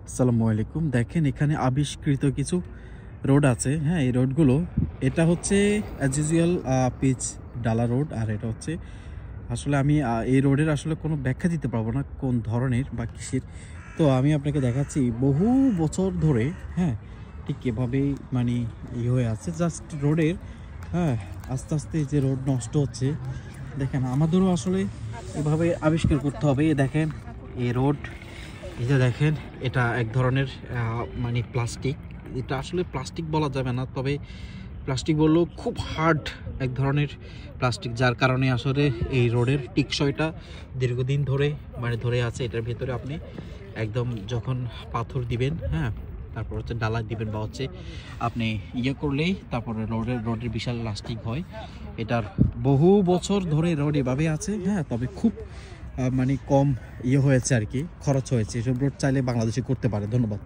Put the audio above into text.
আসসালামু আলাইকুম। দেখেন এখানে আবিষ্কৃত কিছু রোড আছে। হ্যাঁ, এই রোডগুলো এটা হচ্ছে অ্যাজ ইউজুয়াল পিচ ডালা রোড। আর এটা হচ্ছে আসলে আমি এই রোডের আসলে কোনো ব্যাখ্যা দিতে পারবো না কোন ধরনের বা কিসের। তো আমি আপনাকে দেখাচ্ছি বহু বছর ধরে, হ্যাঁ, ঠিক এভাবেই মানে হয়ে আছে জাস্ট রোডের। হ্যাঁ, আস্তে আস্তে যে রোড নষ্ট হচ্ছে, দেখেন আমাদেরও আসলে এভাবে আবিষ্কার করতে হবে। দেখেন এই রোড, এই যে দেখেন এটা এক ধরনের মানে প্লাস্টিক। এটা আসলে প্লাস্টিক বলা যাবে না, তবে প্লাস্টিক বললেও খুব হার্ড এক ধরনের প্লাস্টিক, যার কারণে আসলে এই রোডের টিকসইটা দীর্ঘদিন ধরে মানে ধরে আছে। এটার ভেতরে আপনি একদম যখন পাথর দিবেন, হ্যাঁ, তারপর হচ্ছে ডালা দিবেন বা হচ্ছে আপনি করলেই তারপরে রোডের বিশাল লাস্টিং হয়। এটার বহু বছর ধরে রোড এভাবে আছে। হ্যাঁ, তবে খুব মানে কম হয়েছে আর কি, খরচ হয়েছে। এসব রোড চাইলে বাংলাদেশে করতে পারে। ধন্যবাদ।